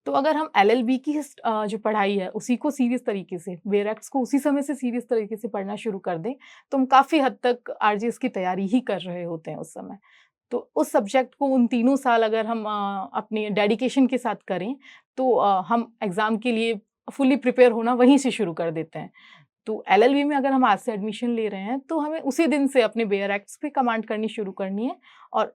तो अगर हम एलएलबी की जो पढ़ाई है उसी को सीरियस तरीके से, बेयर एक्ट्स को उसी समय से सीरियस तरीके से पढ़ना शुरू कर दें, तो हम काफ़ी हद तक आरजेएस की तैयारी ही कर रहे होते हैं उस समय। तो उस सब्जेक्ट को उन तीनों साल अगर हम अपनी डेडिकेशन के साथ करें, तो हम एग्ज़ाम के लिए फुली प्रिपेयर होना वहीं से शुरू कर देते हैं। तो एलएलबी में अगर हम आज से एडमिशन ले रहे हैं, तो हमें उसी दिन से अपने बेयर एक्ट्स पे कमांड करनी शुरू करनी है और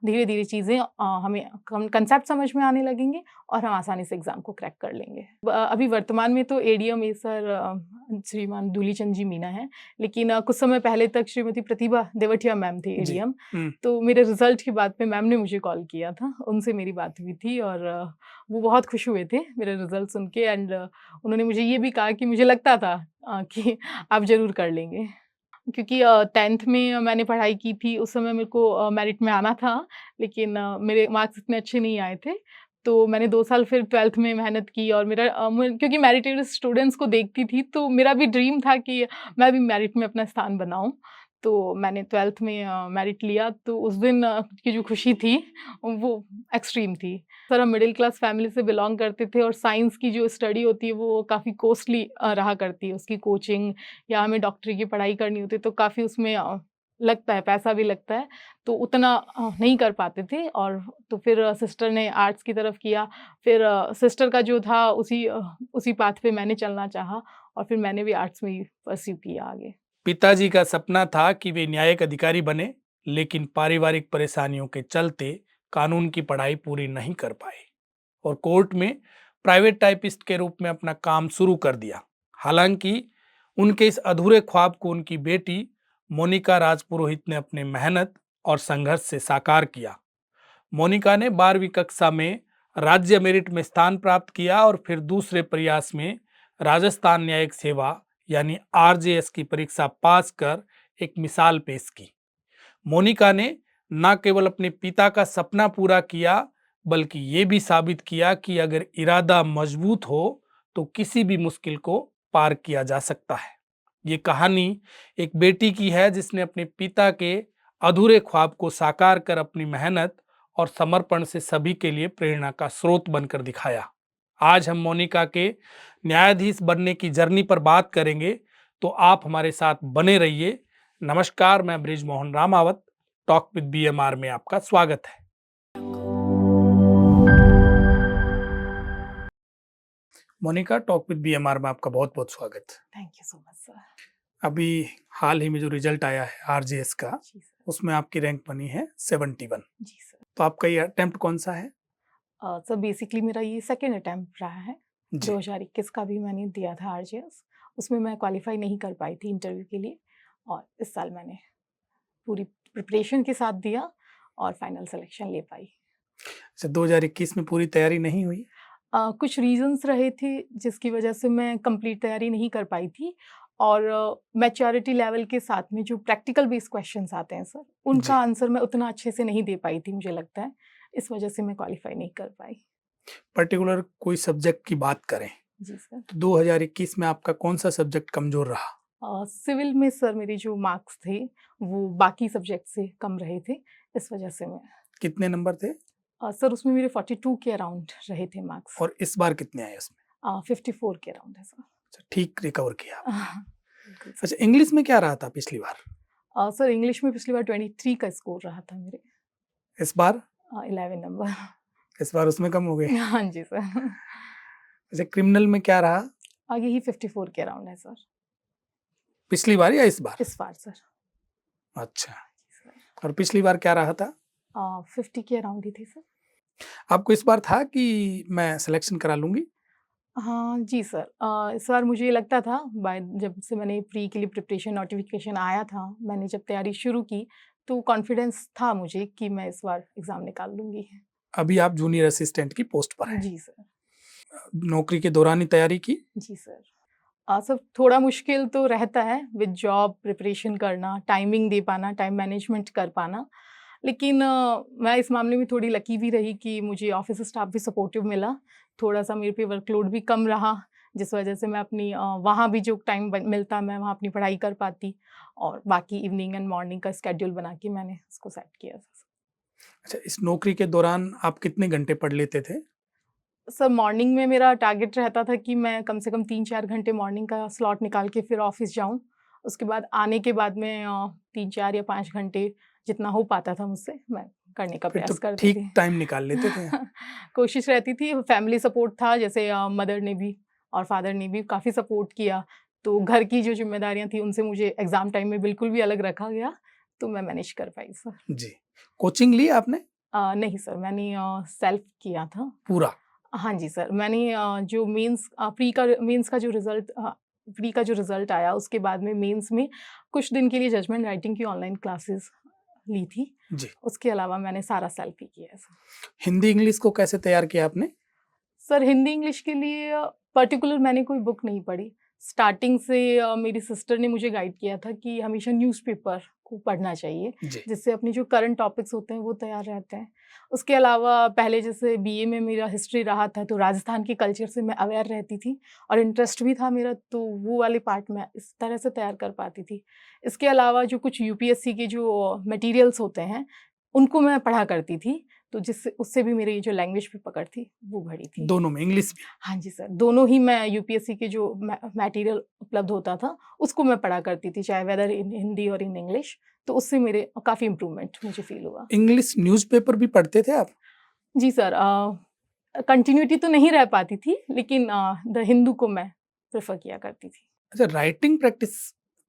धीरे-धीरे चीज़ें हमें कंसेप्ट समझ में आने लगेंगे और हम आसानी से एग्ज़ाम को क्रैक कर लेंगे। अभी वर्तमान में तो एडीएम सर श्रीमान दूलीचंद जी मीना हैं, लेकिन कुछ समय पहले तक श्रीमती प्रतिभा देवटिया मैम थे जी। एडीएम। तो मेरे रिज़ल्ट के बाद पे मैम ने मुझे कॉल किया था, उनसे मेरी बात हुई थी और वो बहुत खुश हुए थे मेरे रिज़ल्ट सुन के एंड उन्होंने मुझे ये भी कहा कि मुझे लगता था कि आप ज़रूर कर लेंगे। क्योंकि 10th में मैंने पढ़ाई की थी, उस समय मेरे को मेरिट में आना था, लेकिन मेरे मार्क्स इतने अच्छे नहीं आए थे। तो मैंने 2 साल फिर 12th में मेहनत की और मेरा क्योंकि मेरिटोरियस स्टूडेंट्स को देखती थी, तो मेरा भी ड्रीम था कि मैं भी मेरिट में अपना स्थान बनाऊँ। तो मैंने 12th में मेरिट लिया, तो उस दिन की जो खुशी थी, वो एक्सट्रीम थी। सर हम मिडिल क्लास फैमिली से बिलॉन्ग करते थे और साइंस की जो स्टडी होती है वो काफ़ी कॉस्टली रहा करती है, उसकी कोचिंग या हमें डॉक्टरी की पढ़ाई करनी होती है तो काफ़ी उसमें लगता है, पैसा भी लगता है, तो उतना नहीं कर पाते थे और तो फिर सिस्टर ने आर्ट्स की तरफ किया। फिर सिस्टर का जो था उसी पाथ पे मैंने चलना चाहा और फिर मैंने भी आर्ट्स में ही परस्यू किया आगे। पिताजी का सपना था कि वे न्यायिक अधिकारी बने, लेकिन पारिवारिक परेशानियों के चलते कानून की पढ़ाई पूरी नहीं कर पाए और कोर्ट में प्राइवेट टाइपिस्ट के रूप में अपना काम शुरू कर दिया। हालांकि उनके इस अधूरे ख्वाब को उनकी बेटी मोनिका राजपुरोहित ने अपने मेहनत और संघर्ष से साकार किया। मोनिका ने 12वीं कक्षा में राज्य मेरिट में स्थान प्राप्त किया और फिर दूसरे प्रयास में राजस्थान न्यायिक सेवा यानी आरजेएस की परीक्षा पास कर एक मिसाल पेश की। मोनिका ने न केवल अपने पिता का सपना पूरा किया, बल्कि ये भी साबित किया कि अगर इरादा मजबूत हो तो किसी भी मुश्किल को पार किया जा सकता है। ये कहानी एक बेटी की है जिसने अपने पिता के अधूरे ख्वाब को साकार कर अपनी मेहनत और समर्पण से सभी के लिए प्रेरणा का स्रोत बनकर दिखाया। आज हम मोनिका के न्यायाधीश बनने की जर्नी पर बात करेंगे, तो आप हमारे साथ बने रहिए। नमस्कार, मैं Brij Mohan Ramawat, talk with BMR में आपका स्वागत है। मोनिका, टॉक विद बीएमआर में आपका बहुत बहुत स्वागत। Thank you so much sir. अभी हाल ही में जो रिजल्ट आया है आरजेएस का, जी सर। उसमें आपकी रैंक बनी है 71। जी सर। तो आपका ये अटेम्प्ट कौन सा है? सर बेसिकली मेरा ये सेकंड अटेम्प्ट रहा है। जी। 2021 का भी मैंने दिया था आरजेएस, उसमें मैं क्वालिफाई नहीं कर पाई थी इंटरव्यू के लिए और इस साल मैंने पूरी प्रिपरेशन के साथ दिया और फाइनल सिलेक्शन ले पाई। अच्छा, 2021 में पूरी तैयारी नहीं हुई? कुछ रीज़न्स रहे थे जिसकी वजह से मैं कंप्लीट तैयारी नहीं कर पाई थी और मैच्योरिटी लेवल के साथ में जो प्रैक्टिकल बेस्ड क्वेश्चंस आते हैं सर, उनका आंसर मैं उतना अच्छे से नहीं दे पाई थी मुझे लगता है। इस वजह से मैं क्वालिफाई नहीं कर पाई। पर्टिकुलर कोई सब्जेक्ट की बात करें जी सर। तो 2021 में आपका कौन सा सब्जेक्ट कमजोर रहा? सिविल में सर मेरे जो मार्क्स थे वो बाकी सब्जेक्ट से कम रहे थे, इस वजह से मैं कितने नंबर थे? सर उसमें मेरे 42 के अराउंड रहे थे मार्क्स। और इस बार कितने आए उसमें? 54 के अराउंड है सर। अच्छा, ठीक रिकवर किया आपने। बिल्कुल सर। अच्छा, इंग्लिश में क्या रहा था पिछली बार? सर इंग्लिश में पिछली बार 23 का स्कोर रहा था मेरे। इस बार? 11 नंबर। इस बार उसमें कम हो गए। हाँ जी सर। अच्छा, क्रिमिनल में क्या रहा यही 54 के अराउंड है सर, पिछली बार या इस बार? इस बार सर। अच्छा, और पिछली बार क्या रहा था? 50 के अराउंड ही थी सर। आपको इस बार था कि मैं सिलेक्शन करा लूंगी? हाँ जी सर। इस बार मुझे लगता था जब से मैंने प्री के लिए प्रिपरेशन नोटिफिकेशन आया था, मैंने जब तैयारी शुरू की, तो कॉन्फिडेंस था मुझे कि मैं इस बार एग्ज़ाम निकाल लूँगी। अभी आप जूनियर असिस्टेंट की पोस्ट पर हैं। जी सर। नौकरी के दौरान ही तैयारी की? जी सर। सर थोड़ा मुश्किल तो रहता है विद जॉब प्रिपरेशन करना, टाइमिंग दे पाना, टाइम मैनेजमेंट कर पाना। लेकिन मैं इस मामले में थोड़ी लकी भी रही कि मुझे ऑफ़िस स्टाफ भी सपोर्टिव मिला। थोड़ा-सा मेरे पे वर्कलोड भी कम रहा, जिस वजह से मैं अपनी वहाँ भी जो टाइम मिलता मैं वहाँ अपनी पढ़ाई कर पाती और बाकी इवनिंग एंड मॉर्निंग का स्केड्यूल बना के मैंने उसको सेट किया। अच्छा, इस नौकरी के दौरान आप कितने घंटे पढ़ लेते थे? सर मॉर्निंग में मेरा टारगेट रहता था कि मैं कम से कम 3-4 घंटे मॉर्निंग का स्लॉट निकाल के फिर ऑफ़िस जाऊँ। उसके बाद आने के बाद में 3-4 या 5 घंटे जितना हो पाता था मुझसे, मैं करने का फिर तो प्रयास करती ठीक थी। टाइम निकाल लेते थे। कोशिश रहती थी, फैमिली सपोर्ट था, जैसे मदर ने भी और फादर ने भी काफ़ी सपोर्ट किया। तो घर की जो ज़िम्मेदारियाँ थी उनसे मुझे एग्ज़ाम टाइम में बिल्कुल भी अलग रखा गया, तो मैं मैनेज कर पाई सर। जी। कोचिंग ली आपने? नहीं सर, मैंने सेल्फ किया था। पूरा? हाँ जी सर, मैंने जो प्री का जो रिज़ल्ट आया उसके बाद में मेंस में कुछ दिन के लिए जजमेंट राइटिंग की ऑनलाइन क्लासेस ली थी। जी। उसके अलावा मैंने सारा सेल्फ ही किया है सर। हिंदी, इंग्लिश को कैसे तैयार किया आपने? सर हिंदी इंग्लिश के लिए पर्टिकुलर मैंने कोई बुक नहीं पढ़ी। स्टार्टिंग से मेरी सिस्टर ने मुझे गाइड किया था कि हमेशा न्यूज़पेपर को पढ़ना चाहिए, जी। जिससे अपने जो करंट टॉपिक्स होते हैं वो तैयार रहते हैं। उसके अलावा पहले जैसे बीए में मेरा हिस्ट्री रहा था तो राजस्थान के कल्चर से मैं अवेयर रहती थी और इंटरेस्ट भी था मेरा, तो वो वाले पार्ट मैं इस तरह से तैयार कर पाती थी। इसके अलावा जो कुछ यूपीएससी के जो मटीरियल्स होते हैं, उनको मैं पढ़ा करती थी, तो जिससे उससे भी मेरी जो लैंग्वेज पे पकड़ थी वो बढ़ी थी। दोनों में, इंग्लिश भी? हाँ जी सर, दोनों ही मैं यूपीएससी के जो मटेरियल उपलब्ध होता था, उसको मैं पढ़ा करती थी, चाहे वेदर इन हिंदी और इन इंग्लिश, तो उससे मेरे काफ़ी इम्प्रूवमेंट मुझे फ़ील हुआ। इंग्लिश न्यूज़पेपर भी पढ़ते थे आप? जी सर, कंटिन्यूटी तो नहीं रह पाती थी, लेकिन द हिंदू को मैं प्रेफ़र किया करती थी। अच्छा, राइटिंग प्रैक्टिस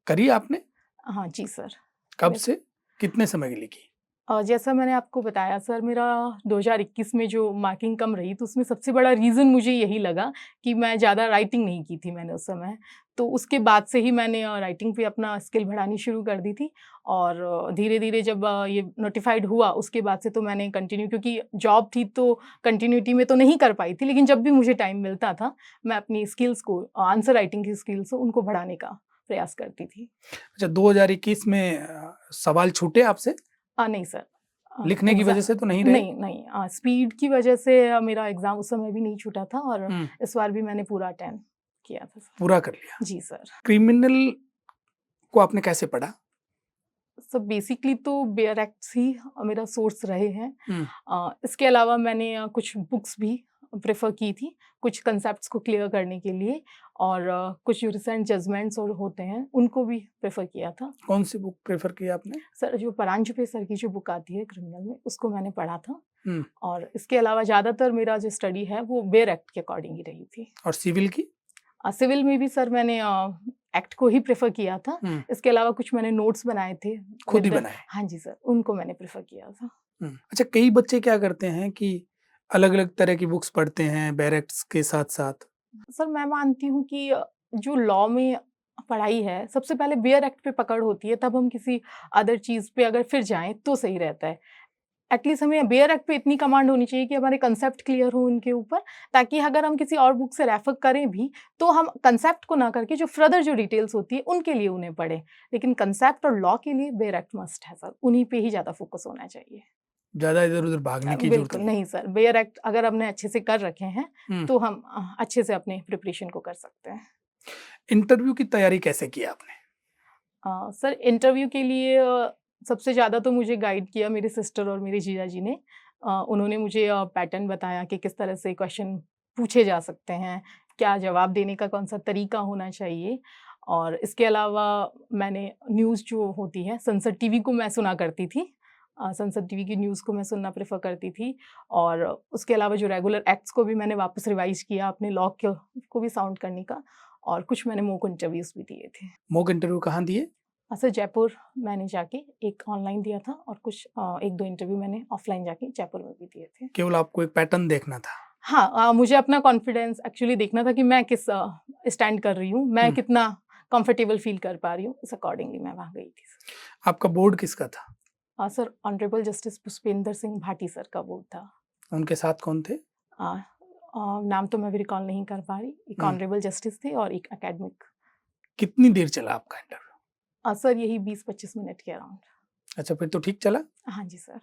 करी आपने? हाँ जी सर। कब मेरे से? कितने समय के लिए की? जैसा मैंने आपको बताया सर, मेरा 2021 में जो मार्किंग कम रही तो उसमें सबसे बड़ा रीज़न मुझे यही लगा कि मैं ज़्यादा राइटिंग नहीं की थी मैंने उस समय। तो उसके बाद से ही मैंने राइटिंग पे अपना स्किल बढ़ानी शुरू कर दी थी और धीरे-धीरे जब ये नोटिफ़ाइड हुआ उसके बाद से तो मैंने कंटिन्यू, क्योंकि जॉब थी तो कंटिन्यूटी में तो नहीं कर पाई थी, लेकिन जब भी मुझे टाइम मिलता था, मैं अपनी स्किल्स को आंसर राइटिंग की स्किल्स को उनको बढ़ाने का प्रयास करती थी। अच्छा, 2021 में सवाल छूटे आपसे? नहीं सर। लिखने की वजह से तो नहीं रहे? नहीं, स्पीड की वजह से मेरा एग्ज़ाम उस समय भी नहीं छूटा था और हुँ, इस बार भी मैंने पूरा अटेम्प्ट किया था सर। पूरा कर लिया। जी सर। क्रिमिनल को आपने कैसे पढ़ा? सो बेसिकली तो बेयर एक्ट्स ही मेरा सोर्स रहे हैं। हुँ, इसके अलावा मैंने कुछ बुक्स भी प्रेफ़र की थी, कुछ कॉन्सेप्ट्स को क्लियर करने के लिए और कुछ जो रिसेंट जजमेंट्स और होते हैं, उनको भी प्रेफ़र किया था। कौन-सी बुक प्रेफ़र की आपने? सर जो परांजपे सर की जो बुक आती है क्रिमिनल में, उसको मैंने पढ़ा था हुँ, और इसके अलावा ज़्यादातर मेरा जो स्टडी है, वो बेयर एक्ट के अकॉर्डिंग ही रही थी। और सिविल की? सिविल में भी सर मैंने एक्ट को ही प्रेफ़र किया था। हुँ, इसके अलावा कुछ मैंने नोट्स बनाए थे खुद ही विद द। बनाए? हाँ जी सर, उनको मैंने प्रेफ़र किया था। हुँ। अच्छा, कई बच्चे क्या करते हैं कि अलग-अलग तरह की बुक्स पढ़ते हैं बैरेक्ट्स के साथ-साथ। सर मैं मानती हूँ कि जो लॉ में पढ़ाई है, सबसे पहले बेयर एक्ट पे पकड़ होती है, तब हम किसी अदर चीज़ पे अगर फिर जाएँ तो सही रहता है। एटलीस्ट हमें बेयर एक्ट पे इतनी कमांड होनी चाहिए कि हमारे कंसेप्ट क्लियर हो उनके ऊपर, ताकि अगर हम किसी और बुक से रेफर करें भी, तो हम कंसेप्ट को ना करके जो फर्दर जो डिटेल्स होती है, उनके लिए उन्हें पढ़ें। लेकिन कंसेप्ट और लॉ के लिए बेयर एक्ट मस्ट है सर, उन्हीं पे ही ज़्यादा फोकस होना चाहिए। ज़्यादा इधर-उधर भागने की ज़रूरत बिल्कुल नहीं है। नहीं सर, बेयर एक्ट अगर हमने अच्छे से कर रखे हैं, हुँ, तो हम अच्छे से अपने प्रिपरेशन को कर सकते हैं। इंटरव्यू की तैयारी कैसे की आपने? सर इंटरव्यू के लिए सबसे ज़्यादा तो मुझे गाइड किया मेरे सिस्टर और मेरे जीजा जी ने। उन्होंने मुझे पैटर्न बताया कि किस तरह से क्वेश्चन पूछे जा सकते हैं, क्या जवाब देने का कौन-सा तरीका होना चाहिए और इसके अलावा मैंने न्यूज़ जो होती है, संसद टीवी को मैं सुना करती थी। संसद टीवी की न्यूज़ को मैं सुनना प्रेफ़र करती थी और उसके अलावा जो रेगुलर एक्ट्स को भी मैंने वापस रिवाइज़ किया अपने लॉ को भी साउंड करने का और कुछ मैंने मॉक इंटरव्यूज़ भी दिए थे। मॉक इंटरव्यू कहाँ दिए? सर जयपुर मैंने जाके एक ऑनलाइन दिया था और कुछ 1-2 इंटरव्यू मैंने ऑफलाइन जाके जयपुर में भी दिए थे। केवल आपको एक पैटर्न देखना था। हाँ, मुझे अपना कॉन्फिडेंस एक्चुअली देखना था कि मैं किस स्टैंड कर रही हूँ, मैं हुँ, कितना कंफर्टेबल फ़ील कर पा रही हूँ, उस अकॉर्डिंगली मैं वहाँ गई थी। आपका बोर्ड किसका था? Sir honourable justice Pushpendra Singh Bhati sir का बोर्ड था। उनके साथ कौन थे? अ नाम तो मैं अभी रिकॉल नहीं कर पा रही। एक हुँ, ऑनरेबल जस्टिस थे और एक एकेडमिक। कितनी देर चला आपका इंटरव्यू? सर यही 20-25 मिनट के अराउंड। अच्छा, फिर तो ठीक चला? हाँ जी सर।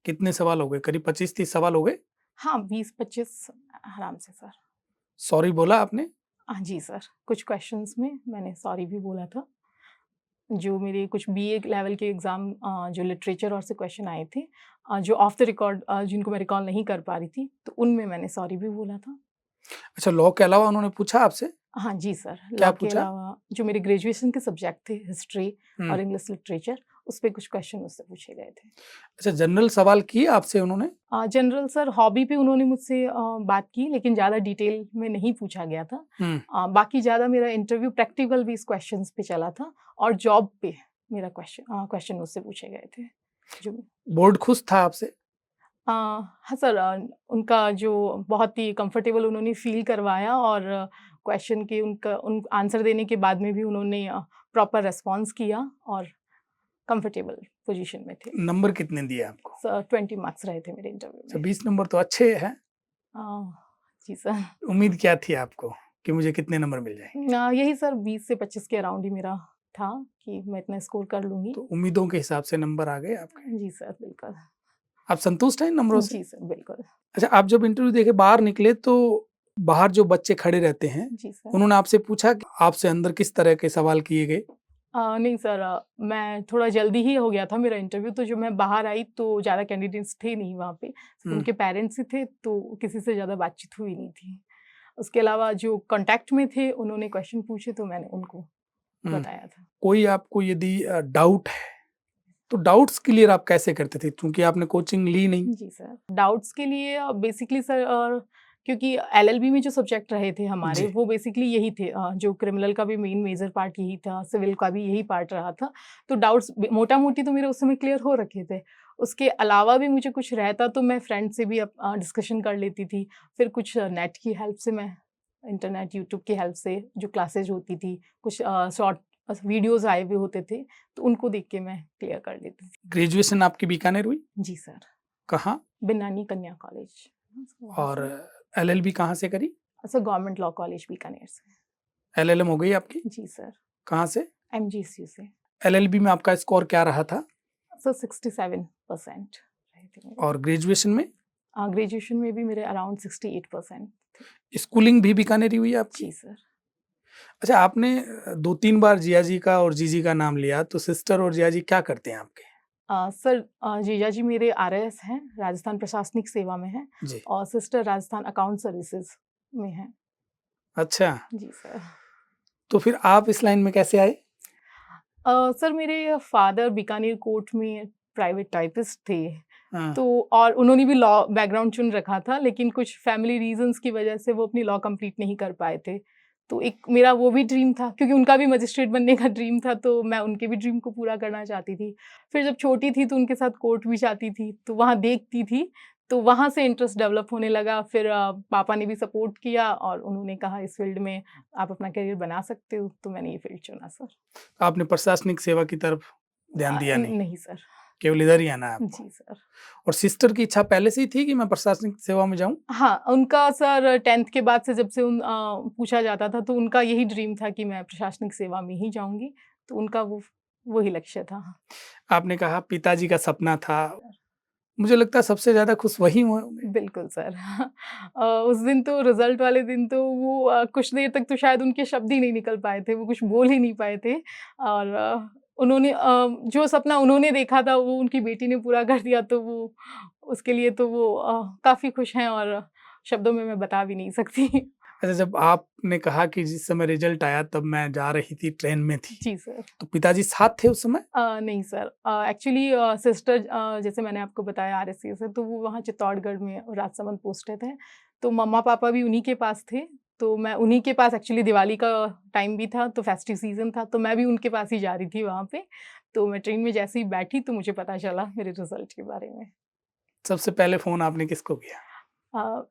कितने सवाल हो गए? करीब 25-30 सवाल हो गए? हाँ, 20-25 आराम से सर। सॉरी बोला आपने? जी सर, कुछ क्वेश्चंस में मैंने सॉरी भी बोला था। जो मेरे कुछ बीए लेवल के एग्ज़ाम जो लिटरेचर और से क्वेश्चन आए थे, जो ऑफ द रिकॉर्ड जिनको मैं रिकॉल नहीं कर पा रही थी, तो उनमें मैंने सॉरी भी बोला था। अच्छा, लॉ के अलावा उन्होंने पूछा आपसे? हाँ जी सर, क्या लॉ के पूछा? अलावा जो मेरे ग्रेजुएशन के सब्जेक्ट थे, हिस्ट्री हुँ। और इंग्लिश लिटरेचर, उस पे कुछ क्वेश्चन मुझसे पूछे गए थे। अच्छा, जनरल सवाल किए आपसे उन्होंने? जनरल सर हॉबी पे उन्होंने मुझसे बात की, लेकिन ज़्यादा डिटेल में नहीं पूछा गया था। हुँ। बाकी ज़्यादा मेरा इंटरव्यू प्रैक्टिकल बेस्ड क्वेश्चंस पे चला था और जॉब पे मेरा क्वेश्चन मुझसे पूछे गए थे। जो बोर्ड खुश था आपसे? हाँ सर, उनका जो बहुत ही कंफर्टेबल उन्होंने फ़ील करवाया और क्वेश्चन के उन आंसर देने के बाद में भी उन्होंने प्रॉपर रिस्पॉन्स किया और कंफर्टेबल पोजीशन में थे। नंबर कितने दिए आपको? सर 20 मार्क्स रहे थे मेरे इंटरव्यू अच्छा, में। 20 नंबर तो अच्छे हैं। जी सर। उम्मीद क्या थी आपको कि मुझे कितने नंबर मिल जाएँगे? यही सर 20 से 25 के अराउंड ही मेरा था कि मैं इतना स्कोर कर लूँगी। तो उम्मीदों के हिसाब से नंबर आ गए आपके। जी सर, बिल्कुल। आप संतुष्ट हैं इन नंबरों से? जी सर, बिल्कुल। अच्छा, आप जब इंटरव्यू देके बाहर निकले तो बाहर जो बच्चे खड़े रहते हैं, जी सर। उन्होंने आपसे पूछा कि आपसे अंदर किस तरह के सवाल किए गए? नहीं सर, मैं थोड़ा जल्दी ही हो गया था मेरा इंटरव्यू, तो जो मैं बाहर आई तो ज़्यादा कैंडिडेट्स थे नहीं वहाँ पे। सिर्फ हुँ। उनके पेरेंट्स ही थे, तो किसी से ज़्यादा बातचीत हुई नहीं थी। उसके अलावा जो कॉन्टैक्ट में थे, उन्होंने क्वेश्चन पूछे तो मैंने उनको हुँ। बताया था। कोई आपको यदि डाउट है, तो डाउट्स क्लियर आप कैसे करते थे? क्योंकि आपने कोचिंग ली नहीं। जी सर। डाउट्स के लिए बेसिकली सर, क्योंकि एलएलबी में जो सब्जेक्ट रहे थे हमारे, जी। वो बेसिकली यही थे, जो क्रिमिनल का भी मेन मेजर पार्ट यही था, सिविल का भी यही पार्ट रहा था। तो डाउट्स मोटा-मोटी तो मेरे उस समय क्लियर हो रखे थे। उसके अलावा भी मुझे कुछ रहता तो मैं फ्रेंड से भी डिस्कशन कर लेती थी। फिर कुछ नेट की हेल्प से मैं इंटरनेट, यूट्यूब की हेल्प से जो क्लासेज़ होती थी, कुछ शॉर्ट वीडियोज़ आए हुए होते थे, तो उनको देख के मैं क्लियर कर लेती थी। ग्रेजुएशन आपकी बीकानेर हुई? जी सर। कहाँ? बिन्नानी कन्या कॉलेज। वहाँ और से। एलएलबी कहाँ से करी? Sir government law college Bikaner से। एलएलएम हो गई आपकी? जी सर। कहाँ से? एमजीसीयू से। एलएलबी में आपका स्कोर क्या रहा था? सर 67% रहे थे मेरे। और ग्रेजुएशन में? ग्रेजुएशन में भी मेरे अराउंड 68% थे। स्कूलिंग भी बीकानेर ही हुई आपकी? जी सर। अच्छा, आपने 2-3 बार जिया जी का और जीजी का नाम लिया, तो सिस्टर और जिया जी क्या करते हैं आपके? सर, जीजा जी मेरे आरएएस हैं, राजस्थान प्रशासनिक सेवा में हैं, जी। और सिस्टर राजस्थान अकाउंट सर्विसेज में हैं। अच्छा, जी सर। तो फिर आप इस लाइन में कैसे आए? सर मेरे फादर बीकानेर कोर्ट में प्राइवेट टाइपिस्ट थे। हाँ। तो और उन्होंने भी लॉ बैकग्राउंड चुन रखा था, लेकिन कुछ फैमिली रीज़न्स की वजह से वो अपनी लॉ कंप्लीट नहीं कर पाए थे। तो एक मेरा वो भी ड्रीम था, क्योंकि उनका भी मजिस्ट्रेट बनने का ड्रीम था, तो मैं उनके भी ड्रीम को पूरा करना चाहती थी। फिर जब छोटी थी तो उनके साथ कोर्ट भी जाती थी, तो वहाँ देखती थी, तो वहाँ से इंटरेस्ट डेवलप होने लगा। फिर पापा ने भी सपोर्ट किया और उन्होंने कहा इस फील्ड में आप अपना करियर बना सकते हो, तो मैंने ये फील्ड चुना सर। आपने प्रशासनिक सेवा की तरफ ध्यान दिया नहीं, नहीं सर। केवल इधर ही आना है आपको। जी सर। और सिस्टर की इच्छा पहले से ही थी कि मैं प्रशासनिक सेवा में जाऊँ? हाँ, उनका सर 10th के बाद से जब से पूछा जाता था, तो उनका यही ड्रीम था कि मैं प्रशासनिक सेवा में ही जाऊँगी, तो उनका वही लक्ष्य था। आपने कहा पिताजी का सपना था, मुझे लगता है सबसे ज़्यादा खुश वही हुए होंगे। बिल्कुल सर। उस दिन तो रिज़ल्ट वाले दिन तो वो कुछ देर तक तो शायद उनके शब्द ही नहीं निकल पाए थे, वो कुछ बोल ही नहीं पाए थे, और उन्होंने जो सपना उन्होंने देखा था वो उनकी बेटी ने पूरा कर दिया, तो वो उसके लिए तो वो काफ़ी खुश हैं, और शब्दों में मैं बता भी नहीं सकती। अच्छा, जब आपने कहा कि जिस समय रिजल्ट आया तब मैं जा रही थी, ट्रेन में थी, जी सर। तो पिताजी साथ थे उस समय? नहीं सर, एक्चुअली सिस्टर, जैसे मैंने आपको बताया आरएससीएस है, तो वो वहाँ चित्तौड़गढ़ में राजसमंद पोस्टेड हैं, तो मम्मा-पापा भी उन्हीं के पास थे, तो मैं उन्हीं के पास, एक्चुअली दिवाली का टाइम भी था, तो फेस्टिव सीज़न था, तो मैं भी उनके पास ही जा रही थी वहाँ पे। तो मैं ट्रेन में जैसे ही बैठी तो मुझे पता चला मेरे रिज़ल्ट के बारे में। सबसे पहले फ़ोन आपने किसको किया?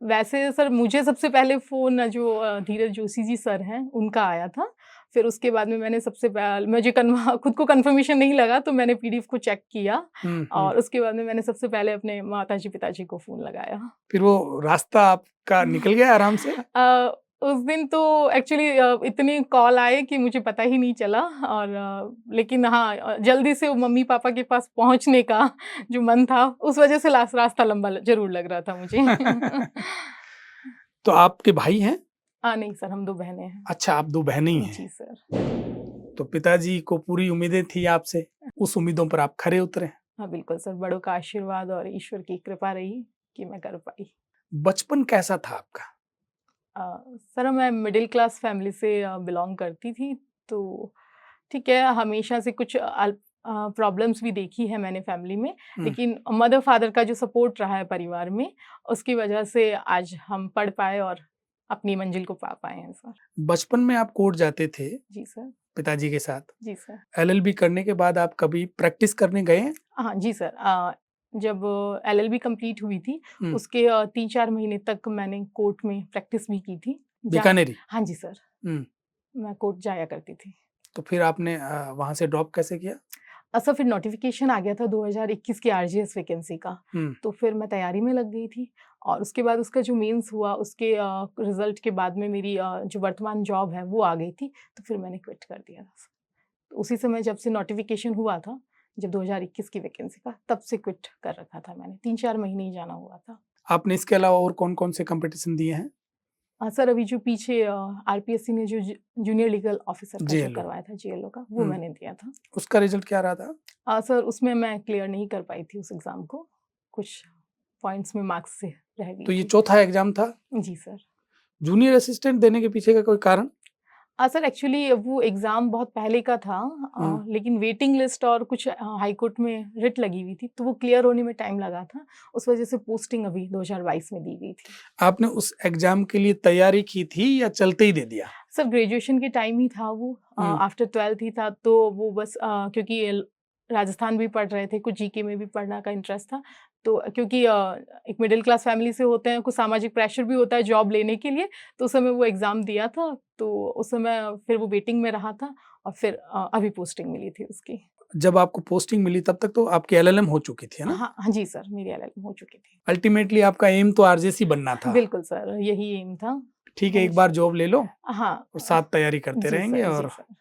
वैसे सर मुझे सबसे पहले फ़ोन जो धीरज जोशी जी सर हैं, उनका आया था। फिर उसके बाद में मैंने मुझे खुद को कन्फर्मेशन नहीं लगा, तो मैंने पीडीएफ को चेक किया, हुँ। और उसके बाद में मैंने सबसे पहले अपने माताजी पिताजी को फ़ोन लगाया। फिर वो रास्ता आपका निकल गया आराम से? उस दिन तो एक्चुअली इतने कॉल आए कि मुझे पता ही नहीं चला, और लेकिन हाँ, जल्दी से वो मम्मी-पापा के पास पहुँचने का जो मन था, उस वज़ह से रास्ता लंबा ज़रूर लग रहा था मुझे। तो आपके भाई हैं? नहीं सर, हम 2 बहनें हैं। अच्छा, आप 2 बहनें ही हैं। जी सर। तो पिताजी को पूरी उम्मीदें थी आपसे, उस उम्मीदों पर आप खरे उतरे। हाँ, बिल्कुल सर, बड़ों का आशीर्वाद और ईश्वर की कृपा रही कि मैं कर पाई। बचपन कैसा था आपका? सर मैं मिडिल क्लास फैमिली से बिलॉन्ग करती थी, तो ठीक है, हमेशा से कुछ प्रॉब्लम्स भी देखी है मैंने फैमिली में, हुँ। लेकिन मदर फादर का जो सपोर्ट रहा है परिवार में, उसकी वजह से आज हम पढ़ पाए और अपनी मंजिल को पा पाए हैं सर। बचपन में आप कोर्ट जाते थे जी सर। पिताजी के साथ। जी सर। एलएलबी करने के बाद आप कभी प्रैक्टिस करने गए हैं? हाँ जी सर। जब एलएलबी कंप्लीट हुई थी, हुँ, उसके 3-4 महीने तक मैंने कोर्ट में प्रैक्टिस भी की थी। बीकानेरी? हाँ जी सर, हुँ, मैं कोर्ट जाया करती थी। तो फिर आपने वहाँ से ड्रॉप कैसे किया? सर फिर नोटिफ़िकेशन आ गया था 2021 की आरजीएस वैकेंसी का, हुँ, तो फिर मैं तैयारी में लग गई थी और उसके बाद उसका जो मेंस हुआ, उसके रिज़ल्ट के बाद में मेरी जो वर्तमान जॉब है वो आ गई थी, तो फिर मैंने क्विट कर दिया था। तो उसी समय जब से नोटिफ़िकेशन हुआ था, जब 2021 की वैकेंसी का, तब से क्विट कर रखा था मैंने, 3-4 महीने ही जाना हुआ था। आपने इसके अलावा और कौन-कौन से कॉम्पिटिशन दिए हैं? सर अभी जो पीछे आरपीएससी ने जो जूनियर लीगल ऑफिसर का जो जेएलओ। करवाया था, जेएलओ का, वो हुँ, मैंने दिया था। उसका रिज़ल्ट क्या रहा था? सर उसमें मैं क्लियर नहीं कर पाई थी उस एग्ज़ाम को, कुछ पॉइंट्स में मार्क्स से रह गई तो ये थी। चौथा एग्ज़ाम था। जी सर। जूनियर असिस्टेंट देने के पीछे का कोई कारण? सर एक्चुअली वो एग्ज़ाम बहुत पहले का था, हुँ, लेकिन वेटिंग लिस्ट और कुछ हाई कोर्ट में रिट लगी हुई थी, तो वो क्लियर होने में टाइम लगा था। उस वजह से पोस्टिंग अभी 2022 में दी गई थी। आपने उस एग्ज़ाम के लिए तैयारी की थी या चलते ही दे दिया? सर ग्रेजुएशन के टाइम ही था वो, हुँ, आफ्टर 12th ही था, तो वो बस क्योंकि राजस्थान भी पढ़ रहे थे, कुछ जीके में भी पढ़ने का इंटरेस्ट था, तो क्योंकि एक मिडिल क्लास फैमिली से होते हैं, कुछ सामाजिक प्रेशर भी होता है जॉब लेने के लिए, तो उस समय वो एग्ज़ाम दिया था, तो उस समय फिर वो वेटिंग में रहा था और फिर अभी पोस्टिंग मिली थी उसकी। जब आपको पोस्टिंग मिली तब तक तो आपकी एलएलएम हो चुकी थी, है ना? हाँ, हाँ जी सर, मेरी एलएलएम हो चुकी थी। अल्टीमेटली आपका एम तो आरजेसी बनना था। बिल्कुल सर, यही एम था। ठीक है, एक हमेशा। बार जॉब ले लो हाँ। और साथ तैयारी करते जी रहेंगे सर, जी और सर।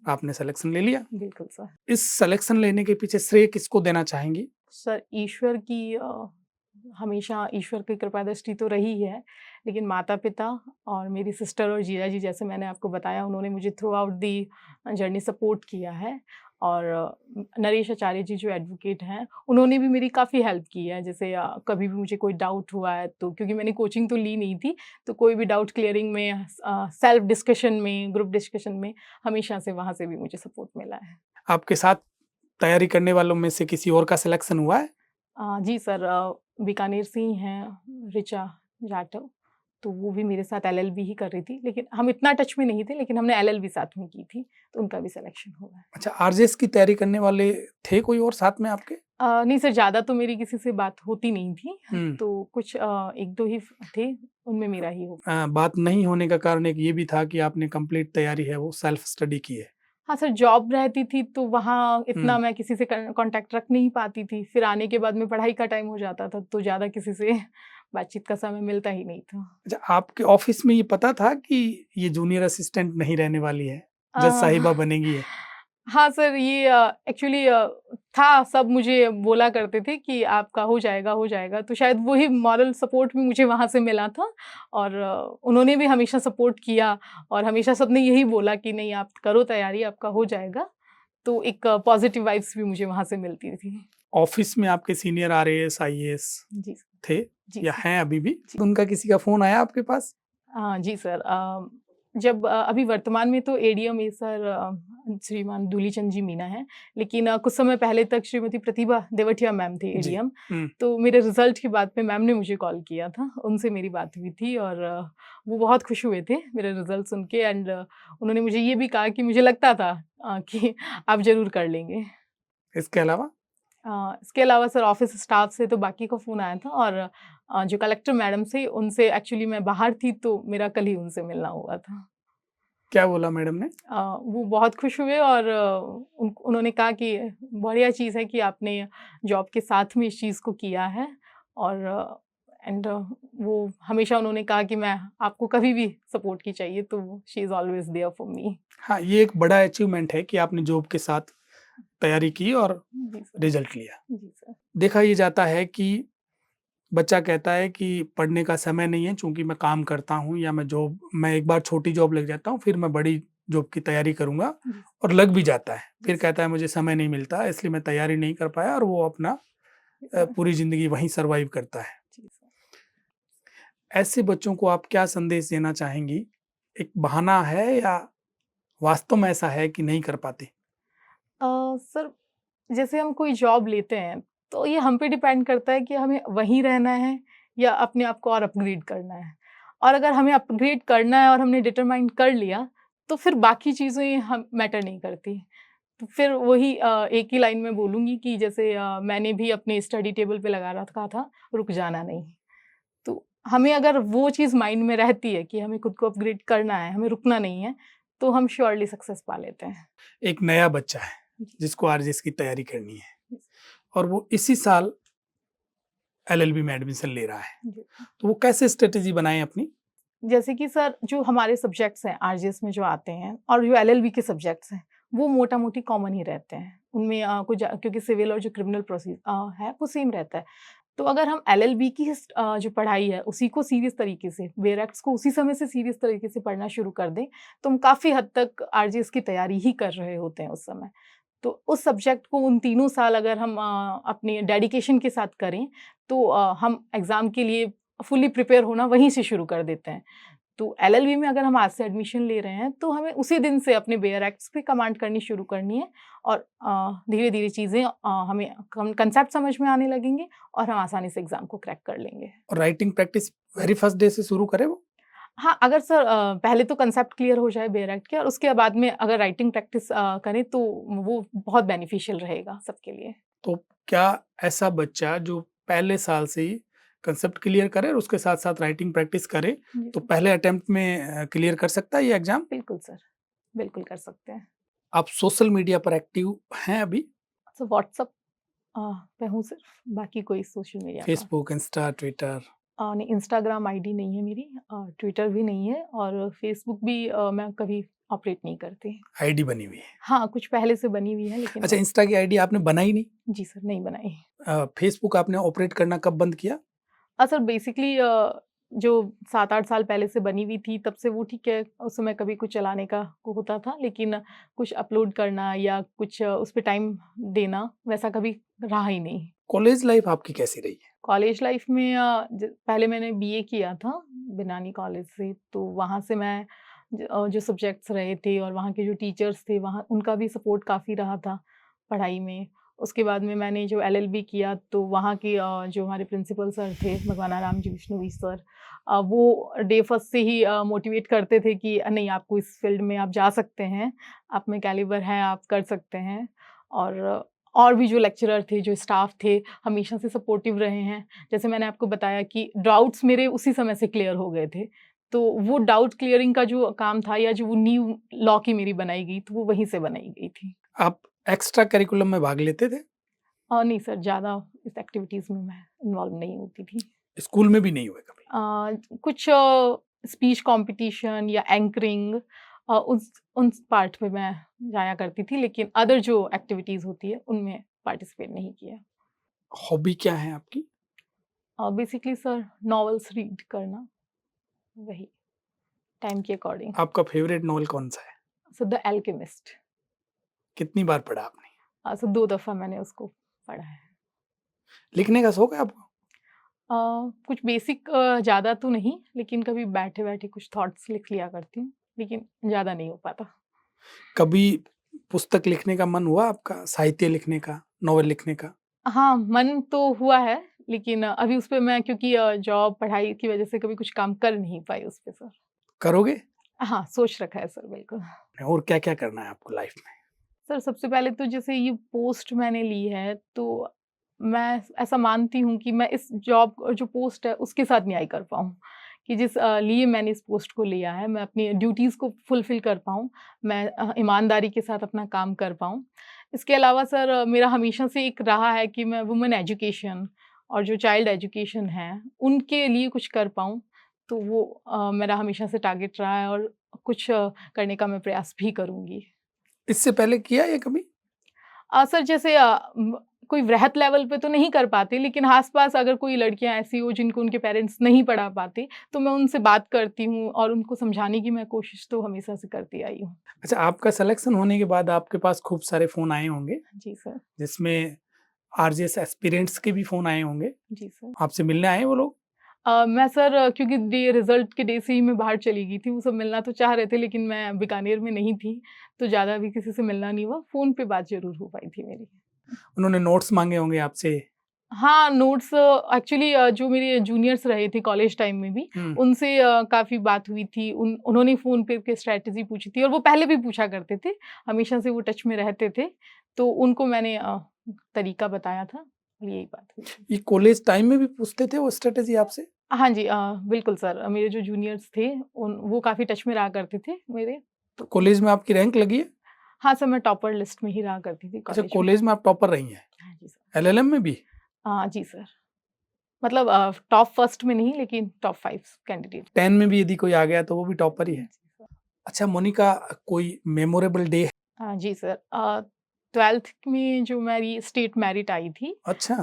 आपने सिलेक्शन ले लिया। बिल्कुल सर। इस सिलेक्शन लेने के पीछे श्रेय किसको देना चाहेंगी? सर ईश्वर की हमेशा ईश्वर की कृपा दृष्टि तो रही है, लेकिन माता-पिता और मेरी सिस्टर और जीजा जी, जैसे मैंने आपको बताया, उन्होंने मुझे through out the journey support किया है और नरेश आचार्य जी जो एडवोकेट हैं, उन्होंने भी मेरी काफ़ी हेल्प की है। जैसे कभी भी मुझे कोई डाउट हुआ है, तो क्योंकि मैंने कोचिंग तो ली नहीं थी, तो कोई भी डाउट क्लियरिंग में सेल्फ डिस्कशन में, ग्रुप डिस्कशन में, हमेशा से वहाँ से भी मुझे सपोर्ट मिला है। आपके साथ तैयारी करने वालों में से किसी और का सिलेक्शन हुआ है? जी सर, बीकानेर से ही हैं ऋचा जाटव, तो वो भी मेरे साथ एलएलबी ही कर रही थी, लेकिन हम इतना टच में नहीं थे, लेकिन हमने एलएलबी साथ में की थी, तो उनका भी सिलेक्शन हुआ है। अच्छा, आरजेएस की तैयारी करने वाले थे कोई और साथ में आपके? नहीं सर, ज़्यादा तो मेरी किसी से बात होती नहीं थी, हुँ। तो कुछ 1-2 ही थे, उनमें मेरा ही हो। बात नहीं होने का कारण एक ये भी था कि आपने कंप्लीट तैयारी है वो सेल्फ स्टडी की है। हाँ सर, जॉब रहती थी, तो वहाँ इतना हुँ। मैं किसी से कॉन्टैक्ट रख नहीं पाती थी, फिर आने के बाद में पढ़ाई का टाइम हो जाता था, तो ज़्यादा किसी से बातचीत का समय मिलता ही नहीं था। अच्छा, आपके ऑफ़िस में ये पता था कि ये जूनियर असिस्टेंट नहीं रहने वाली है, अ, जज साहिबा बनेगी है? हाँ सर, ये एक्चुअली था, सब मुझे बोला करते थे कि आपका हो जाएगा, तो शायद वही मॉरल सपोर्ट भी मुझे वहाँ से मिला था और उन्होंने भी हमेशा सपोर्ट किया और हमेशा सबने यही बोला कि नहीं आप करो तैयारी, आपका हो जाएगा, तो एक पॉजिटिव वाइब्स भी मुझे वहाँ से मिलती थी। ऑफ़िस में आपके सीनियर आरएएस, आईएएस जी, थे जी या सर। हैं अभी भी? जी। उनका किसी का फ़ोन आया आपके पास? जी सर, जब अभी वर्तमान में तो एडीएम ए सर श्रीमान दूलीचंद जी मीना हैं, लेकिन कुछ समय पहले तक श्रीमती प्रतिभा देवटिया मैम थी जी। एडीएम, हुँ। तो मेरे रिज़ल्ट की बात पे मैम ने मुझे कॉल किया था, उनसे मेरी बात हुई थी और वो बहुत खुश हुए थे मेरे रिज़ल्ट सुन के एंड उन्होंने मुझे ये भी कहा कि मुझे लगता था कि आप ज़रूर कर लेंगे। इसके अलावा? इसके अलावा सर ऑफ़िस स्टाफ से तो बाकी का फ़ोन आया था और जो कलेक्टर मैडम से, उनसे एक्चुअली मैं बाहर थी, तो मेरा कल ही उनसे मिलना हुआ था। क्या बोला मैडम ने? वो बहुत खुश हुए और उन्होंने कहा कि बढ़िया चीज़ है कि आपने जॉब के साथ में इस चीज़ को किया है और एंड वो हमेशा उन्होंने कहा कि मैं आपको कभी भी सपोर्ट की चाहिए, तो she is always there for me. हाँ, ये एक बड़ा अचीवमेंट है कि आपने जॉब के साथ तैयारी की और जी सर। रिज़ल्ट लिया। जी सर। देखा ये जाता है कि बच्चा कहता है कि पढ़ने का समय नहीं है चूँकि मैं काम करता हूँ या मैं एक बार छोटी जॉब लग जाता हूँ, फिर मैं बड़ी जॉब की तैयारी करूँगा जी, और लग भी जाता है। फिर जी, कहता है मुझे समय नहीं मिलता इसलिए मैं तैयारी नहीं कर पाया और वो अपना सर। पूरी ज़िंदगी वहीं सर्वाइव करता है। जी, सर। ऐसे बच्चों को आप क्या संदेश देना चाहेंगी? एक बहाना है या वास्तव में ऐसा है कि नहीं कर पाते? सर, जैसे हम कोई जॉब लेते हैं, तो ये हम पे डिपेंड करता है कि हमें वहीं रहना है या अपने आप को और अपग्रेड करना है। और अगर हमें अपग्रेड करना है और हमने डिटरमाइन कर लिया, तो फिर बाकी चीज़ें हम मैटर नहीं करती। तो फिर वही एक ही लाइन में बोलूँगी कि जैसे मैंने भी अपने स्टडी टेबल पे लगा रखा था, रुक जाना नहीं। तो हमें अगर वो चीज़ माइंड में रहती है कि हमें खुद को अपग्रेड करना है, हमें रुकना नहीं है, तो हम श्योरली सक्सेस पा लेते हैं। एक नया बच्चा है जी, जिसको आरजेएस की तैयारी करनी है जी, और वो इसी साल एलएलबी में एडमिशन ले रहा है। जी। तो वो कैसे स्ट्रेटेजी बनाएँ अपनी? जैसे कि सर जो हमारे सब्जेक्ट्स हैं आरजीएस में जो आते हैं और जो एलएलबी के सब्जेक्ट्स हैं, वो मोटा-मोटी कॉमन ही रहते हैं। उनमें कुछ क्योंकि सिविल और जो क्रिमिनल है वो सेम रहता है। तो अगर हम एलएलबी की जो पढ़ाई है उसी को सीरियस तरीके से बेयर एक्ट्स को उसी समय से सीरियस तरीके से पढ़ना शुरू कर दें, तो हम काफ़ी हद तक आरजीएस की तैयारी ही कर रहे होते हैं उस समय। तो उस सब्जेक्ट को उन तीनों साल अगर हम अपनी डेडिकेशन के साथ करें, तो हम एग्ज़ाम के लिए फुली प्रिपेयर होना वहीं से शुरू कर देते हैं। तो एलएलबी में अगर हम आज से एडमिशन ले रहे हैं, तो हमें उसी दिन से अपने बेयर एक्ट्स पे कमांड करनी शुरू करनी है और धीरे-धीरे चीज़ें हमें कंसेप्ट समझ में आने लगेंगे और हम आसानी से एग्ज़ाम को क्रैक कर लेंगे। और writing practice very first day से शुरू करें वो? हाँ, अगर सर पहले तो कंसेप्ट क्लियर हो जाए बेयर एक्ट के और उसके बाद में अगर राइटिंग प्रैक्टिस करें, तो वो बहुत बेनिफिशियल रहेगा सबके लिए। तो क्या ऐसा बच्चा जो पहले साल से ही कंसेप्ट क्लियर करे और उसके साथ-साथ राइटिंग प्रैक्टिस करे, जी तो सर। पहले अटेम्प्ट में क्लियर कर सकता है ये एग्ज़ाम? बिल्कुल सर, बिल्कुल कर सकते हैं। आप सोशल मीडिया पर एक्टिव हैं अभी? सो व्हाट्सएप अ, पे हूँ सिर्फ, बाकी कोई social media account Facebook, Insta, Twitter? नहीं, इंस्टाग्राम आईडी नहीं है मेरी, ट्विटर भी नहीं है और फेसबुक भी मैं कभी ऑपरेट नहीं करती। आईडी बनी हुई है। हाँ, कुछ पहले से बनी हुई है लेकिन अच्छा, इंस्टा की आईडी आपने बनाई नहीं? जी सर, नहीं बनाई। फेसबुक आपने ऑपरेट करना कब बंद किया? सर बेसिकली जो 7-8 साल पहले से बनी हुई थी तब से वो ठीक है, उस समय कभी कुछ चलाने का वो होता था, लेकिन कुछ अपलोड करना या कुछ उस पे टाइम देना वैसा कभी रहा ही नहीं। कॉलेज लाइफ आपकी कैसी रही है? कॉलेज लाइफ में पहले मैंने बीए किया था बिनानी कॉलेज से, तो वहाँ से मैं जो सब्जेक्ट्स रहे थे और वहाँ के जो टीचर्स थे वहाँ उनका भी सपोर्ट काफ़ी रहा था पढ़ाई में। उसके बाद में मैंने जो एलएलबी किया, तो वहाँ के जो हमारे प्रिंसिपल सर थे भगवाना राम जी विष्णुवी सर, वो डे फर्स्ट से ही मोटिवेट करते थे कि नहीं, आपको इस फील्ड में आप जा सकते हैं, आप में कैलिबर है, आप कर सकते हैं। और भी जो लेक्चरर थे, जो स्टाफ थे, हमेशा से सपोर्टिव रहे हैं। जैसे मैंने आपको बताया कि डाउट्स मेरे उसी समय से क्लियर हो गए थे। तो वो डाउट क्लियरिंग का जो काम था या जो वो नींव लॉ की मेरी बनाई गई, तो वो वहीं से बनाई गई थी। आप एक्स्ट्रा करिकुलम में भाग लेते थे? नहीं सर, ज़्यादा इस एक्टिविटीज़ में मैं इन्वॉल्व नहीं होती थी। स्कूल में भी नहीं हुए कभी? कुछ स्पीच कॉम्पिटिशन या एंकरिंग, उन पार्ट में मैं जाया करती थी, लेकिन अदर जो एक्टिविटीज़ होती है, उनमें पार्टिसिपेट नहीं किया। हॉबी क्या है आपकी? बेसिकली सर नॉवेल्स रीड करना, वही टाइम के अकॉर्डिंग। आपका फेवरेट नॉवेल कौन-सा है? सो द अल्केमिस्ट, कितनी बार पढ़ा आपने? सो 2 दफ़ा मैंने उसको पढ़ा है। लिखने का शौक है आपको? कुछ बेसिक ज़्यादा तो नहीं, लेकिन कभी बैठे-बैठे कुछ थॉट्स लिख लिया करती हूँ, लेकिन ज़्यादा नहीं हो पाता। कभी पुस्तक लिखने का मन हुआ आपका? साहित्य लिखने का, नॉवेल लिखने का? हाँ, मन तो हुआ है, लेकिन अभी उस पे मैं क्योंकि जॉब, पढ़ाई की वज़ह से कभी कुछ काम कर नहीं पाई उस पे सर। करोगे? हाँ, सोच रखा है सर, बिल्कुल। और क्या-क्या करना है आपको लाइफ में? सर सबसे पहले तो जैसे ये पोस्ट मैंने ली है, तो मैं ऐसा मानती हूँ कि मैं इस जॉब जो पोस्ट है उसके साथ न्याय कर पाऊँ, कि जिस लिए मैंने इस पोस्ट को लिया है, मैं अपनी ड्यूटीज़ को फुलफ़िल कर पाऊँ, मैं ईमानदारी के साथ अपना काम कर पाऊँ। इसके अलावा सर मेरा हमेशा से एक रहा है कि मैं वुमेन एजुकेशन और जो चाइल्ड एजुकेशन है, उनके लिए कुछ कर पाऊँ, तो वो मेरा हमेशा से टारगेट रहा है और कुछ करने का मैं प्रयास भी करूँगी। इससे पहले किया है कभी? सर जैसे कोई वृहत लेवल पे तो नहीं कर पाते, लेकिन आस-पास अगर कोई लड़कियाँ ऐसी हो जिनको उनके पेरेंट्स नहीं पढ़ा पाते, तो मैं उनसे बात करती हूँ और उनको समझाने की मैं कोशिश तो हमेशा से करती आई हूँ। अच्छा, आपका सिलेक्शन होने के बाद आपके पास खूब सारे फ़ोन आए होंगे, जी सर। जिसमें आरजेएस एस्पिरेंट्स के भी फ़ोन आए होंगे। जी सर। आपसे मिलने आए वो लोग? मैं सर क्योंकि रिजल्ट के डे से ही मैं बाहर चली गई थी, वो सब मिलना तो चाह रहे थे लेकिन मैं बीकानेर में नहीं थी, तो ज़्यादा भी किसी से मिलना नहीं हुआ। फ़ोन पे बात ज़रूर हो पाई थी मेरी। उन्होंने नोट्स माँगे होंगे आपसे? हाँ, नोट्स एक्चुअली जो मेरे जूनियर्स रहे थे कॉलेज टाइम में भी, हुँ। उनसे काफ़ी बात हुई थी। उन्होंने फ़ोन पे की स्ट्रैटेजी पूछी थी और वो पहले भी पूछा करते थे, हमेशा से वो टच में रहते थे, तो उनको मैंने तरीका बताया था और यही बात हुई थी। ये कॉलेज टाइम में भी पूछते थे वो स्ट्रैटेजी आपसे? हाँ जी, बिल्कुल सर, मेरे जो जूनियर्स थे वो काफ़ी टच में रहा करते थे मेरे, तो तो कॉलेज में आपकी रैंक लगी है? हाँ सर, मैं टॉपर लिस्ट में ही रहा करती थी अच्छा, कॉलेज में। कॉलेज में आप टॉपर रही हैं, हाँ जी सर। एलएलएम में भी? जी सर, मतलब टॉप फर्स्ट में नहीं लेकिन टॉप 5 कैंडिडेट। 10 में भी यदि कोई आ गया तो वो भी टॉपर ही है। जी सर। अच्छा मोनिका, कोई मेमोरेबल डे? जी सर, 12th में जो मेरी स्टेट मेरिट आई थी, अच्छा।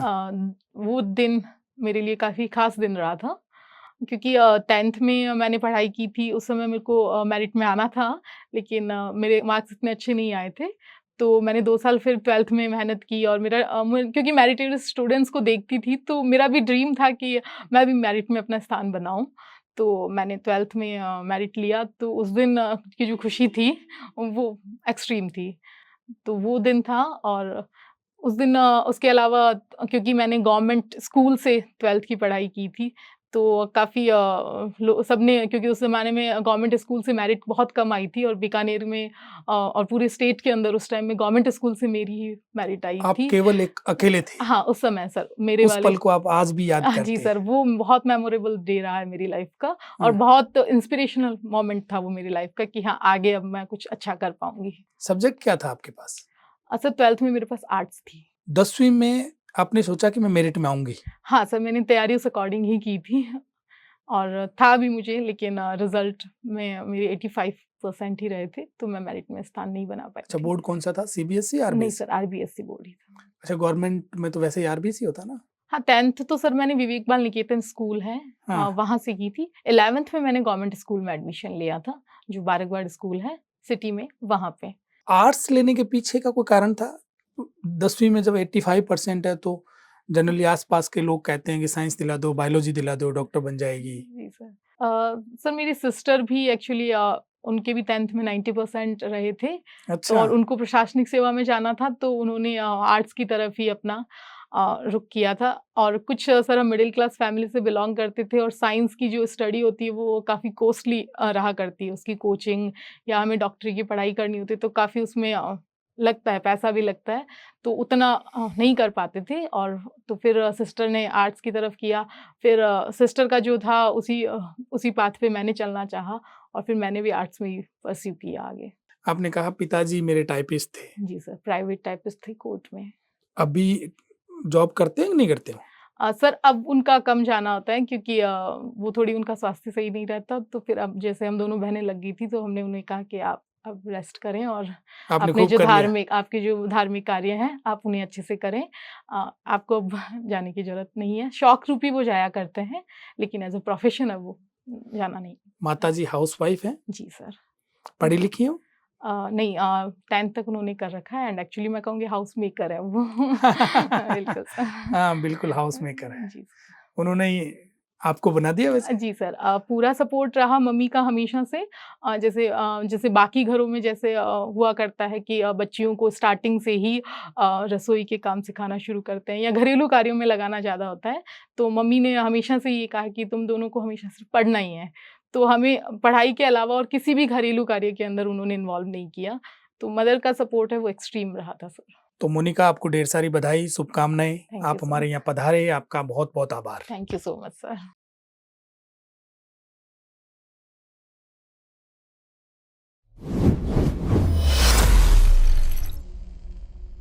वो दिन मेरे लिए काफ़ी ख़ास दिन रहा था, क्योंकि 10th में मैंने पढ़ाई की थी, उस समय मेरे को मेरिट में आना था, लेकिन मेरे मार्क्स इतने अच्छे नहीं आए थे, तो मैंने 2 साल फिर 12th में मेहनत की और मेरा क्योंकि मेरिटेड स्टूडेंट्स को देखती थी, तो मेरा भी ड्रीम था कि मैं भी मेरिट में अपना स्थान बनाऊँ। तो मैंने 12th में मेरिट लिया, तो उस दिन की जो खुशी थी, वो एक्सट्रीम थी। तो वो दिन था और उस दिन उसके अलावा क्योंकि मैंने गवर्नमेंट स्कूल से 12th की पढ़ाई की थी, तो काफ़ी लो सबने, क्योंकि उस ज़माने में गवर्नमेंट स्कूल से मेरिट बहुत कम आई थी और बीकानेर में और पूरे स्टेट के अंदर उस टाइम में गवर्नमेंट स्कूल से मेरी ही मेरिट आई आप थी। केवल एक अकेले थे। हाँ, उस समय सर मेरे उस वाले पल को आप आज भी याद जी करते हैं। सर, वो बहुत मेमोरेबल डे रहा है मेरी लाइफ़ का और हाँ। बहुत इंस्पिरेशनल मोमेंट था वो मेरी लाइफ़ का कि हाँ, आगे अब मैं कुछ अच्छा कर पाऊँगी। सब्जेक्ट क्या था आपके पास? सर 12th में मेरे पास आर्ट्स थी। 10वीं में आपने सोचा कि मैं मेरिट में आऊँगी? हाँ सर, मैंने तैयारी उस अकॉर्डिंग ही की थी और था भी मुझे, लेकिन रिज़ल्ट में मेरे 85% ही रहे थे, तो मैं मेरिट में स्थान नहीं बना पाई अच्छा, थी। बोर्ड कौन-सा था? सीबीएसई, नहीं आरबीएसई? सर, आरबीएसई बोर्ड ही था। अच्छा, गवर्नमेंट में तो वैसे ही आरबीएसई होता ना? हाँ, 10th तो सर मैंने विवेक बाल निकेतन स्कूल है, हाँ। वहाँ से की थी। 11th में मैंने गवर्नमेंट स्कूल में एडमिशन लिया था, जो बारकगढ़ स्कूल है सिटी में, वहाँ पे। आर्ट्स लेने के पीछे का कोई कारण था? 10वीं में जब 85% है तो जनरली आस-पास के लोग कहते हैं कि साइंस दिला दो, बायोलॉजी दिला दो, डॉक्टर बन जाएगी। जी सर। सर मेरी सिस्टर भी एक्चुअली उनके भी 10th में 90% रहे थे, तो अच्छा। और उनको प्रशासनिक सेवा में जाना था, तो उन्होंने आर्ट्स की तरफ ही अपना रुख किया था और कुछ सर हम मिडिल क्लास फैमिली से बिलॉन्ग करते थे और साइंस की जो स्टडी होती है वो काफ़ी कॉस्टली रहा करती है, उसकी कोचिंग या हमें डॉक्टरी की पढ़ाई करनी होती है, तो काफ़ी उसमें लगता है, पैसा भी लगता है, तो उतना नहीं कर पाते थे और तो फिर सिस्टर ने आर्ट्स की तरफ किया। फिर सिस्टर का जो था उसी पाथ पे मैंने चलना चाहा और फिर मैंने भी आर्ट्स में ही परस्यू किया आगे। आपने कहा पिताजी मेरे टाइपिस्ट थे। जी सर, प्राइवेट टाइपिस्ट थी कोर्ट में। अभी जॉब करते हैं कि नहीं करते हो? सर अब उनका कम जाना होता है क्योंकि वो थोड़ी उनका स्वास्थ्य सही नहीं रहता, तो फिर अब जैसे हम दोनों बहनें लग गई थी, तो हमने उन्हें कहा कि आप अब रेस्ट करें और आपने अपने खूब जो कर लिया। आपके जो धार्मिक कार्य हैं, आप उन्हें अच्छे से करें। आपको अब जाने की ज़रूरत नहीं है। शौक रूपी वो जाया करते हैं, लेकिन एज़ अ प्रोफ़ेशन अब वो जाना नहीं। माताजी हाउसवाइफ हैं, जी सर। पढ़ी लिखी हो? नहीं 10th तक उन्होंने कर रखा है एंड एक्चुअली मैं कहूँगी हाउस मेकर है वो। बिल्कुल सर। हाँ, बिल्कुल हाउस मेकर है। जी। उन्होंने ही आपको बना दिया वैसे? जी सर, पूरा सपोर्ट रहा मम्मी का हमेशा से। जैसे बाकी घरों में जैसे हुआ करता है कि बच्चियों को स्टार्टिंग से ही रसोई के काम सिखाना शुरू करते हैं या घरेलू कार्यों में लगाना ज़्यादा होता है। तो मम्मी ने हमेशा से ये कहा कि तुम दोनों को हमेशा सिर्फ़ पढ़ना ही है। तो हमें पढ़ाई के अलावा और किसी भी घरेलू कार्य के अंदर उन्होंने इन्वॉल्व नहीं किया। तो मदर का सपोर्ट है वो एक्सट्रीम रहा था सर। तो मोनिका, आपको ढेर सारी बधाई, शुभकामनाएँ। थैंक यू आप सर। हमारे यहाँ पधारे, आपका बहुत-बहुत आभार। Thank you so much sir.